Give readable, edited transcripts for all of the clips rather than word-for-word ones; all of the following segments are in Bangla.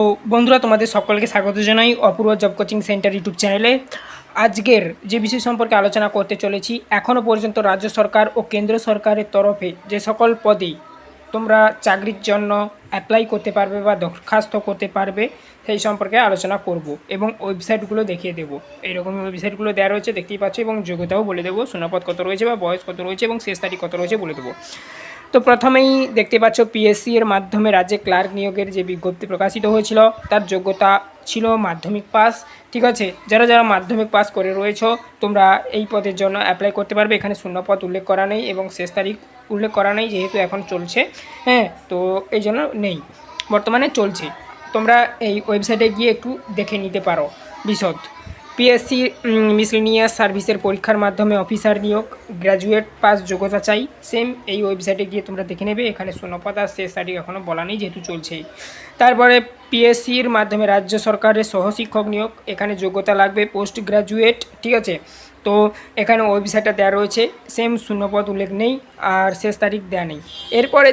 তো বন্ধুরা, তোমাদের সকলকে স্বাগত জানাই অপূর্ব জব কোচিং সেন্টার ইউটিউব চ্যানেলে। আজকের যে বিষয় সম্পর্কে আলোচনা করতে চলেছি, এখনও পর্যন্ত রাজ্য সরকার ও কেন্দ্র সরকারের তরফে যে সকল পদে তোমরা চাকরির জন্য অ্যাপ্লাই করতে পারবে বা দরখাস্ত করতে পারবে সেই সম্পর্কে আলোচনা করব এবং ওয়েবসাইটগুলো দেখিয়ে দেবো। এইরকম ওয়েবসাইটগুলো দেওয়া রয়েছে, দেখতেই পাচ্ছ, এবং যোগ্যতাও বলে দেবো, শূন্যপদ কত রয়েছে বা বয়স কত রয়েছে এবং শেষ তারিখ কত রয়েছে বলে দেবো। তো প্রথমেই দেখতে পাচ্ছ, পিএসসি এর মাধ্যমে রাজ্যে ক্লার্ক নিয়োগের যে বিজ্ঞপ্তি প্রকাশিত হয়েছিল তার যোগ্যতা ছিল মাধ্যমিক পাস। ঠিক আছে, যারা যারা মাধ্যমিক পাস করে রয়েছ তোমরা এই পদের জন্য অ্যাপ্লাই করতে পারবে। এখানে শূন্যপদ উল্লেখ করা নেই এবং শেষ তারিখ উল্লেখ করা নেই, যেহেতু এখন চলছে। হ্যাঁ, তো এই জন্য নেই, বর্তমানে চলছে। তোমরা এই ওয়েবসাইটে গিয়ে একটু দেখে নিতে পারো বিশদ। পিএসসি মিসলেনিয়াস সার্ভিসের পরীক্ষার মাধ্যমে অফিসার নিয়োগ, গ্র্যাজুয়েট পাস যোগ্যতা চাই। সেম এই ওয়েবসাইটে গিয়ে তোমরা দেখে নেবে। এখানে শূন্যপদ আর শেষ তারিখ এখনও বলা নেই, যেহেতু চলছেই। তারপরে পিএসসির মাধ্যমে রাজ্য সরকারের সহশিক্ষক নিয়োগ, এখানে যোগ্যতা লাগবে পোস্ট গ্র্যাজুয়েট। ঠিক আছে, তো এখানে ওয়েবসাইটটা দেওয়া রয়েছে, সেম শূন্যপদ উল্লেখ নেই আর শেষ তারিখ দেওয়া নেই। এরপরে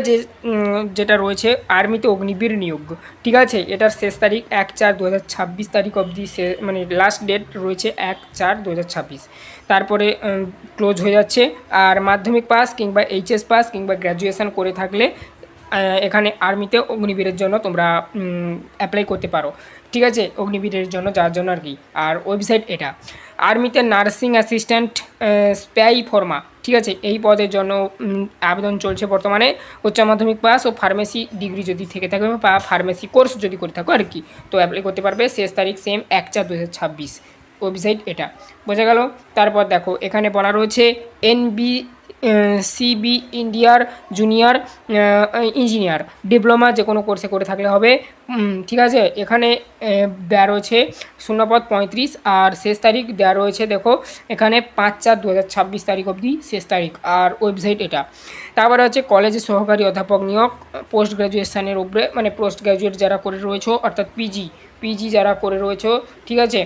যেটা রয়েছে আর্মিতে অগ্নিবীর নিয়োগ। ঠিক আছে, এটার শেষ তারিখ 1/4/2026 তারিখ অবধি, মানে লাস্ট ডেট রয়েছে 1/4/2026। তারপরে ক্লোজ হয়ে যাচ্ছে। আর মাধ্যমিক পাস কিংবা এইচএস পাস কিংবা গ্র্যাজুয়েশন করে থাকলে এখানে আর্মিতে অগ্নিবীরের জন্য তোমরা অ্যাপ্লাই করতে পারো। ঠিক আছে, অগ্নিবীরের জন্য, যার জন্য আর কি। আর ওয়েবসাইট এটা। আর্মিতে নার্সিং অ্যাসিস্ট্যান্ট স্প্যাই ফর্মা, ঠিক আছে, এই পদের জন্য আবেদন চলছে বর্তমানে। উচ্চ মাধ্যমিক পাস ও ফার্মেসি ডিগ্রি যদি থেকে থাকে বা ফার্মেসি কোর্স যদি করে থাকো আর কি, তো অ্যাপ্লাই করতে পারবে। শেষ তারিখ সেম 1/4/2026। ওয়েবসাইট এটা, বোঝা গেল। তারপর দেখো, এখানে বলা রয়েছে সিবি ইন্ডিয়ার জুনিয়র ইঞ্জিনিয়ার ডিপ্লোমা যে কোনো কোর্সে করে থাকলে হবে। ঠিক আছে, এখানে দেওয়া রয়েছে শূন্যপদ 35 আর শেষ তারিখ দেওয়া রয়েছে, দেখো এখানে 5/4/2026 তারিখ অবধি শেষ তারিখ। আর ওয়েবসাইট এটা। তারপরে হচ্ছে কলেজে সহকারী অধ্যাপক নিয়োগ, পোস্ট গ্র্যাজুয়েশনের উপরে, মানে পোস্ট গ্র্যাজুয়েট যারা করে রয়েছে, অর্থাৎ পিজি যারা করে রয়েছে। ঠিক আছে,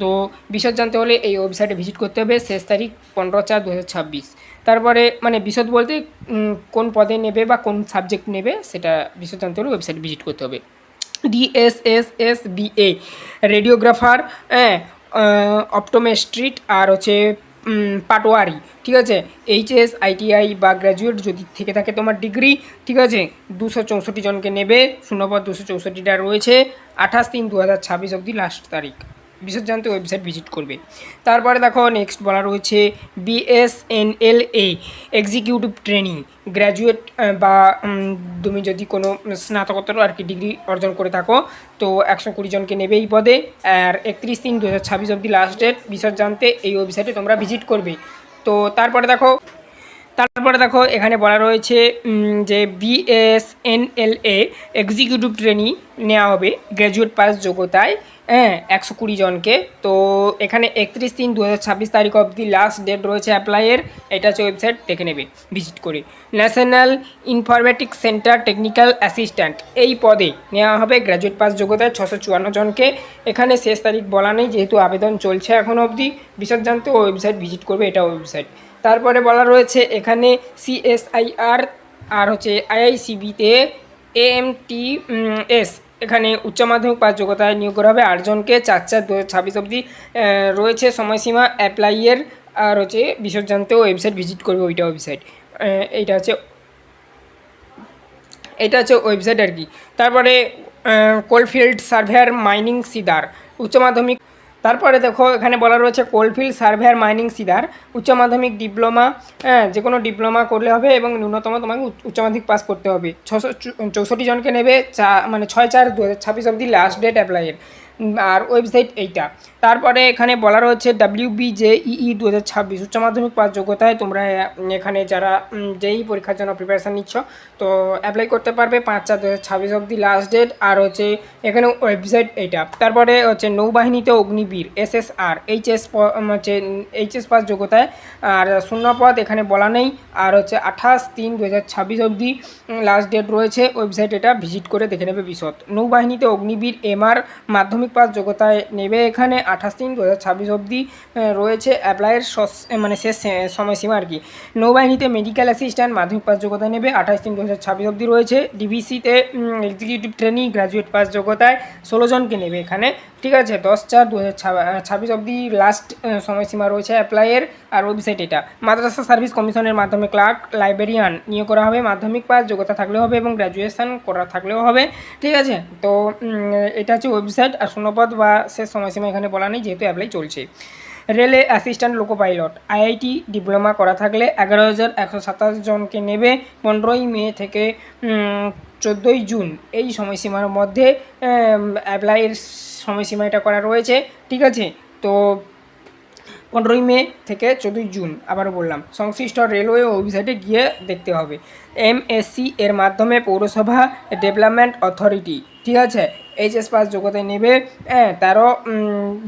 তো বিশদ জানতে হলে এই ওয়েবসাইটে ভিজিট করতে হবে। শেষ তারিখ 15/4/2026। তারপরে মানে বিশদ বলতে কোন পদে নেবে বা কোন সাবজেক্ট নেবে সেটা বিশদ জানতে হলে ওয়েবসাইট ভিজিট করতে হবে। DSSSBA রেডিওগ্রাফার, হ্যাঁ, অপটোমেট্রিস্ট আর হচ্ছে পাটোয়ারি। ঠিক আছে, এইচএস ITI বা গ্র্যাজুয়েট যদি থেকে থাকে তোমার ডিগ্রি। ঠিক আছে, 264 জনকে নেবে। শূন্যপদ 264টা রয়েছে। 28/3/2026 অবধি লাস্ট তারিখ। বিশদ জানতে ওয়েবসাইট ভিজিট করবে। তারপরে দেখো, নেক্সট বলা রয়েছে BSNLA এক্সিকিউটিভ ট্রেনিং গ্র্যাজুয়েট বা তুমি যদি কোনো স্নাতকোত্তর আর কি ডিগ্রি অর্জন করে থাকো, তো 120 জনকে নেবে এই পদে। আর 31/3/2026 অবধি লাস্ট ডেট। বিশদ জানতে এই ওয়েবসাইটে তোমরা ভিজিট করবে। তো তারপরে দেখো এখানে বলা রয়েছে যে BSNLA এক্সিকিউটিভ ট্রেনিং নেওয়া হবে গ্র্যাজুয়েট পাস যোগ্যতায়, হ্যাঁ, 120 জনকে। তো এখানে 31/3/2026 তারিখ অবধি লাস্ট ডেট রয়েছে অ্যাপ্লাইয়ের। এটা হচ্ছে ওয়েবসাইট, দেখে নেবে ভিজিট করে। National informatics centre technical assistant এই পদে নেওয়া হবে গ্র্যাজুয়েট পাস যোগ্যতায় 654 জনকে। এখানে শেষ তারিখ বলা নেই, যেহেতু আবেদন চলছে এখন অবধি। বিশদ জানতে ওয়েবসাইট ভিজিট করবে, এটা ওয়েবসাইট। তারপরে বলা রয়েছে এখানে CSIR আর হচ্ছে IICBতে AMTS, এখানে উচ্চ মাধ্যমিক পাস যোগ্যতায় নিয়োগ করা হবে 8 জনকে। 4/4/2026 অবধি রয়েছে সময়সীমা অ্যাপ্লাইয়ের। আর হচ্ছে বিশদ জানতেও ওয়েবসাইট ভিজিট করবে, ওইটা ওয়েবসাইট। এইটা হচ্ছে ওয়েবসাইট আর কি। তারপরে কোলফিল্ড সার্ভেয়ার মাইনিং সিদার উচ্চ মাধ্যমিক। তারপরে দেখো, এখানে বলা রয়েছে কোলফিল্ড সার্ভেয়ার মাইনিং সিদার উচ্চ মাধ্যমিক ডিপ্লোমা, হ্যাঁ, যে কোনো ডিপ্লোমা করলে হবে এবং ন্যূনতম তোমাকে উচ্চ মাধ্যমিক পাস করতে হবে। 664 জনকে নেবে, 6/4/2026 অবধি লাস্ট ডেট অ্যাপ্লাইয়ের। আর ওয়েবসাইট এইটা। তারপরে এখানে বলা রয়েছে WBJEE 2026 উচ্চ মাধ্যমিক পাস যোগ্যতায় তোমরা এখানে যারা যেই পরীক্ষার জন্য প্রিপারেশান নিচ্ছ, তো অ্যাপ্লাই করতে পারবে 5/4/2026 অবধি লাস্ট ডেট। আর হচ্ছে এখানে ওয়েবসাইট এইটা। তারপরে হচ্ছে নৌবাহিনীতে অগ্নিবীর SSR এইচএস পাস যোগ্যতায়, আর শূন্যপদ এখানে বলা নেই। আর হচ্ছে 28/3/2026 অবধি লাস্ট ডেট রয়েছে। ওয়েবসাইট এটা ভিজিট করে দেখে নেবে বিশদ। নৌবাহিনীতে অগ্নিবীর MR মাধ্যমিক মাধ্যমিক পাস যোগ্যতায় নেবে এখানে 28/3/2026 অবধি রয়েছে অ্যাপ্লাইয়ের মানে শেষ সময়সীমা আর কি। নৌবাহিনীতে মেডিকেল অ্যাসিস্ট্যান্ট মাধ্যমিক পাস যোগ্যতায় নেবে 28/3/2026 অবধি রয়েছে। ডিভিসিতে এক্সিকিউটিভ ট্রেনিং গ্র্যাজুয়েট পাস যোগ্যতায় 16 জনকে নেবে এখানে, ঠিক আছে। 10/4/2026 অবধি লাস্ট সময়সীমা রয়েছে অ্যাপ্লাইয়ের। আর ওয়েবসাইট এটা। মাদ্রাসা সার্ভিস কমিশনের মাধ্যমে ক্লার্ক লাইব্রেরিয়ান নিয়োগ করা হবে, মাধ্যমিক পাস যোগ্যতা থাকলেও হবে এবং গ্র্যাজুয়েশন করা থাকলেও হবে, ঠিক আছে। তো এটা হচ্ছে ওয়েবসাইট। আর শূন্যপদ বা শেষ সময়সীমা এখানে বলা নেই যেহেতু অ্যাপ্লাই চলছে। রেলে assistant loco pilot IIT diploma করা থাকলে 11,127 জনকে নেবে 15ই মে থেকে 14ই জুন এই সময়সীমার মধ্যে অ্যাপ্লাইয়ের সময়সীমা এটা করা রয়েছে, ঠিক আছে। তো 15ই মে থেকে 14ই জুন আবারও বললাম, সংশ্লিষ্ট রেলওয়ে ওয়েবসাইটে গিয়ে দেখতে হবে। এমএসসি এর মাধ্যমে পৌরসভা ডেভেলপমেন্ট অথরিটি, ঠিক আছে, এইচএস পাস যোগ্যতায় নেবে 13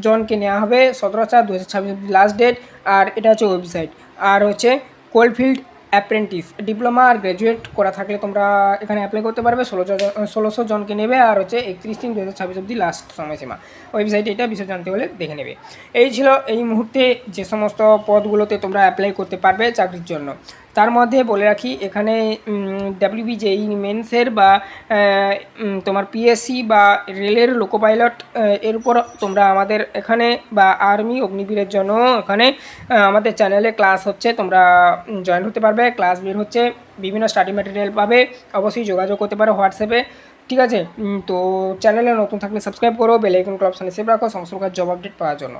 জনকে নেওয়া হবে। 17/4/2026 লাস্ট ডেট। আর এটা হচ্ছে ওয়েবসাইট। আর হচ্ছে কোলফিল্ড অ্যাপ্রেন্টিস ডিপ্লোমা আর গ্র্যাজুয়েট করা থাকলে তোমরা এখানে অ্যাপ্লাই করতে পারবে। 1600 জনকে নেবে। আর হচ্ছে 31/3/2026 অবধি লাস্ট সময়সীমা। ওয়েবসাইটে এটা বিষয় জানতে হলে দেখে নেবে। এই ছিল এই মুহূর্তে যে সমস্ত পদগুলোতে তোমরা অ্যাপ্লাই করতে পারবে চাকরির জন্য। তার মধ্যে বলে রাখি এখানে WBJEE মেন্সের বা তোমার পিএসসি বা রেলের লোকো পাইলট এর উপর তোমরা আমাদের এখানে বা আর্মি অগ্নিবীরের জন্য এখানে আমাদের চ্যানেলে ক্লাস হচ্ছে, তোমরা জয়েন হতে পারবে। ক্লাস বের হচ্ছে, বিভিন্ন স্টাডি ম্যাটেরিয়াল পাবে। অবশ্যই যোগাযোগ করতে পারো হোয়াটসঅ্যাপে, ঠিক আছে। তো চ্যানেলে নতুন থাকলে সাবস্ক্রাইব করো, বেল আইকন অপশানে সেভ রাখো সমস্ত প্রকার জব আপডেট পাওয়ার জন্য।